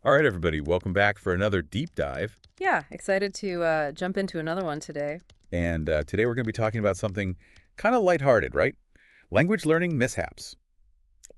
All right, everybody, welcome back for another deep dive. Yeah, excited to jump into another one today. And today we're going to be talking about something kind of lighthearted, right? Language learning mishaps.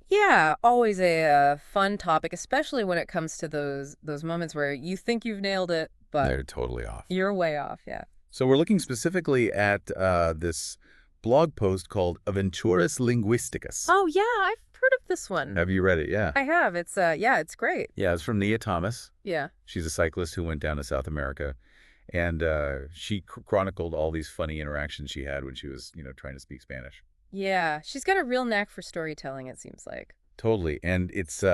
Yeah, always a fun topic, especially when it comes to those moments where you think you've nailed it, but They're totally off. you're way off. Yeah. So we're looking specifically at this blog post called Aventuras Linguísticas. Oh yeah, I've heard of this one. Have you read it? Yeah. I have. It's yeah, it's great. Yeah, it's from Nia Thomas. Yeah. She's a cyclist who went down to South America. And she chronicled all these funny interactions she had when she was, trying to speak Spanish. Yeah, she's got a real knack for storytelling, it seems like. Totally. And it's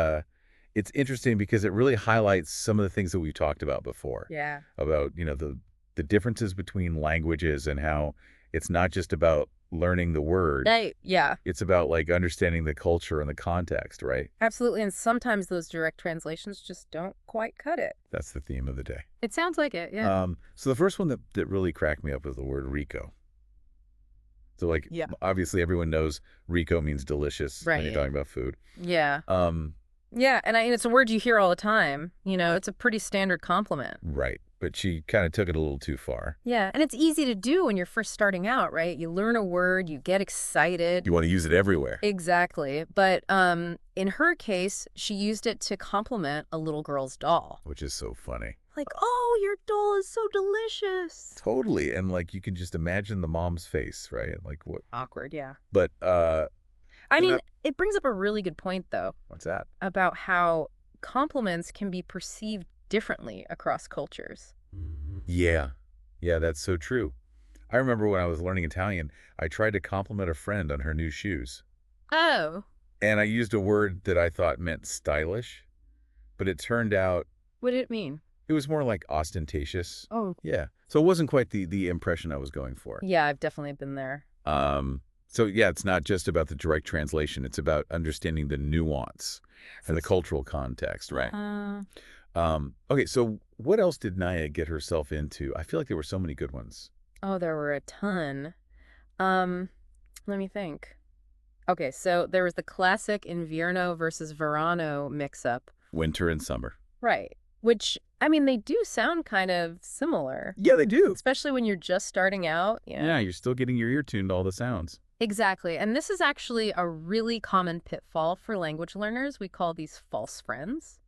interesting because it really highlights some of the things that we've talked about before. Yeah. About, the differences between languages and how it's not just about learning the word. Yeah. It's about like understanding the culture and the context, right? Absolutely, and sometimes those direct translations just don't quite cut it. That's the theme of the day. It sounds like it, yeah. So the first one that really cracked me up was the word Rico. So like, Yeah. obviously everyone knows Rico means delicious when you're Right. talking about food. Yeah. Yeah, and it's a word you hear all the time. It's a pretty standard compliment. Right. But she kind of took it a little too far. Yeah, and it's easy to do when you're first starting out, right? You learn a word, you get excited. You want to use it everywhere. Exactly. But in her case, she used it to compliment a little girl's doll. Which is so funny. Like, oh, your doll is so delicious. Totally. And like you can just imagine the mom's face, right? Like what? Awkward, yeah. But I mean, that- it brings up a really good point, though, what's that? about how compliments can be perceived differently across cultures. Yeah. Yeah, that's so true. I remember when I was learning Italian, I tried to compliment a friend on her new shoes. Oh, And I used a word that I thought meant stylish, but it turned out what did it mean? it was more like ostentatious. Oh, Yeah. So it wasn't quite the impression I was going for. yeah, I've definitely been there. So yeah, it's not just about the direct translation. It's about understanding the nuance and the cultural context, right? Okay, so what else did Naya get herself into? I feel like there were so many good ones. Oh, there were a ton. Let me think. Okay, so there was the classic invierno versus verano mix-up. Winter and summer. Right. Which, I mean, they do sound kind of similar, Yeah, they do. especially when you're just starting out. Yeah, you're still getting your ear tuned to all the sounds. Exactly. And this is actually a really common pitfall for language learners. We call these false friends.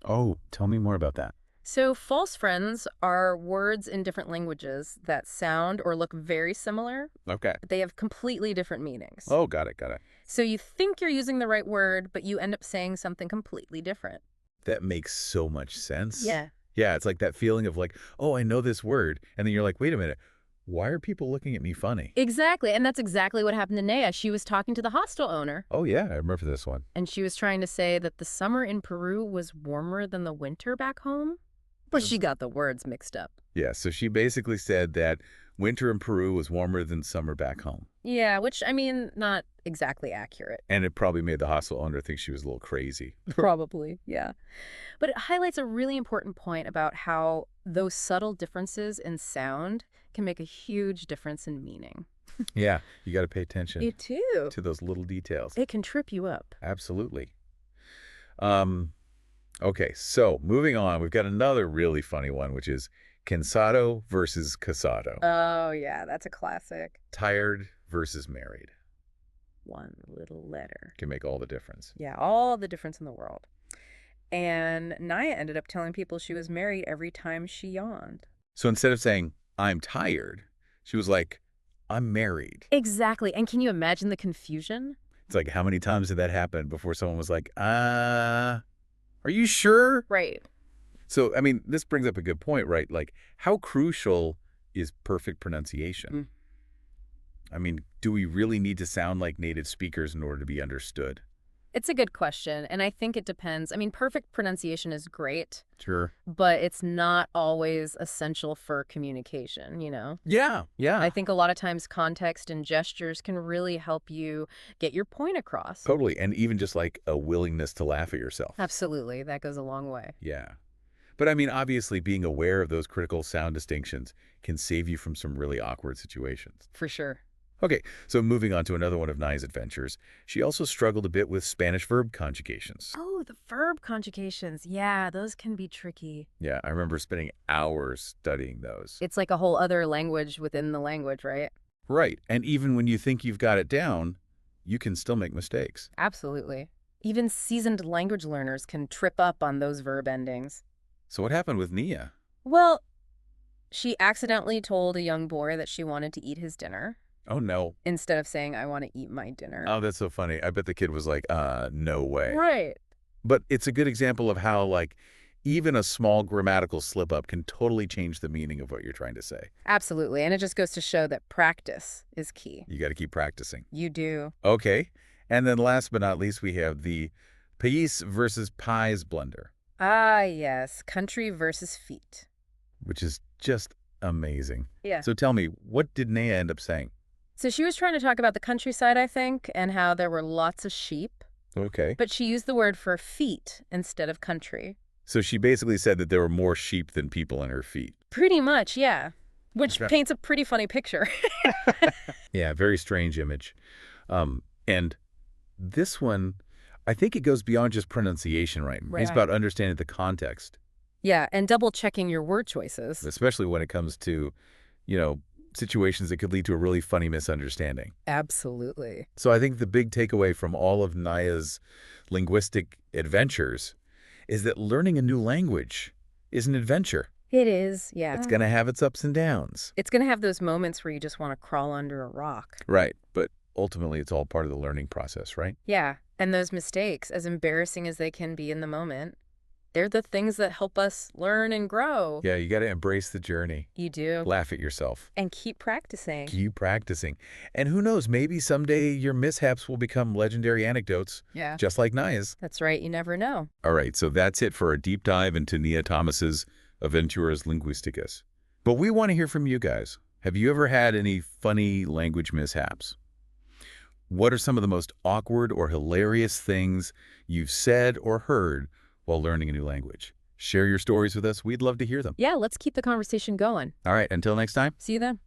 Oh, tell me more about that. So false friends are words in different languages that sound or look very similar, Okay. but they have completely different meanings. Oh, got it, got it. So you think you're using the right word, but you end up saying something completely different. That makes so much sense. Yeah. Yeah, it's like that feeling of like, oh, I know this word. And then you're like, wait a minute. Why are people looking at me funny? Exactly. And that's exactly what happened to Naya. She was talking to the hostel owner, Oh, yeah, I remember this one. and she was trying to say that the summer in Peru was warmer than the winter back home. But she got the words mixed up. Yeah, so she basically said that winter in Peru was warmer than summer back home. Yeah, which, I mean, not exactly accurate. And it probably made the hostel owner think she was a little crazy. Probably, yeah. But it highlights a really important point about how those subtle differences in sound can make a huge difference in meaning. Yeah, you got to pay attention It too. to those little details. It can trip you up. Absolutely. Okay, so moving on, we've got another really funny one, which is cansado versus casado. Oh, yeah, that's a classic. Tired versus married. One little letter. Can make all the difference. Yeah, all the difference in the world. And Naya ended up telling people she was married every time she yawned. So instead of saying, I'm tired, she was like, I'm married. Exactly. And can you imagine the confusion? It's like, how many times did that happen before someone was like, are you sure? Right. So, I mean, this brings up a good point, right? Like, how crucial is perfect pronunciation? Mm. I mean, do we really need to sound like native speakers in order to be understood? It's a good question, and I think it depends. I mean, perfect pronunciation is great, Sure. but it's not always essential for communication, Yeah, yeah. I think a lot of times context and gestures can really help you get your point across. Totally. And even just like a willingness to laugh at yourself. Absolutely. That goes a long way. Yeah. But I mean, obviously, being aware of those critical sound distinctions can save you from some really awkward situations. For sure. Okay, so moving on to another one of Naya's adventures, she also struggled a bit with Spanish verb conjugations. Oh, the verb conjugations. Yeah, those can be tricky. Yeah, I remember spending hours studying those. It's like a whole other language within the language, right? Right, and even when you think you've got it down, you can still make mistakes. Absolutely. Even seasoned language learners can trip up on those verb endings. So what happened with Nia? Well, she accidentally told a young boy that she wanted to eat his dinner Oh, no. instead of saying, I want to eat my dinner. Oh, that's so funny. I bet the kid was like, no way. Right. But it's a good example of how, like, even a small grammatical slip-up can totally change the meaning of what you're trying to say. Absolutely. And it just goes to show that practice is key. You got to keep practicing. You do. Okay. And then last but not least, we have the país versus pies blunder, Ah, yes. Country versus feet. which is just amazing. Yeah. So tell me, what did Naya end up saying? So she was trying to talk about the countryside, I think, and how there were lots of sheep, Okay. but she used the word for feet instead of country. So she basically said that there were more sheep than people in her feet. Pretty much, yeah. Which Okay. paints a pretty funny picture. Yeah, very strange image. And this one, I think it goes beyond just pronunciation, right? It's Right. about understanding the context, Yeah, and double checking your word choices. especially when it comes to, situations that could lead to a really funny misunderstanding. Absolutely. So I think the big takeaway from all of Naya's linguistic adventures is that learning a new language is an adventure. It is, yeah. It's going to have its ups and downs. It's going to have those moments where you just want to crawl under a rock. Right. But ultimately, it's all part of the learning process, right? Yeah, and those mistakes, as embarrassing as they can be in the moment, they're the things that help us learn and grow. Yeah, you got to embrace the journey. You do. Laugh at yourself. And keep practicing. Keep practicing. And who knows, maybe someday your mishaps will become legendary anecdotes, Yeah. just like Naya's. That's right, you never know. All right, so that's it for a deep dive into Nia Thomas's Aventuras Linguísticas. But we want to hear from you guys. Have you ever had any funny language mishaps? What are some of the most awkward or hilarious things you've said or heard while learning a new language? Share your stories with us. We'd love to hear them. Yeah, let's keep the conversation going. All right, until next time. See you then.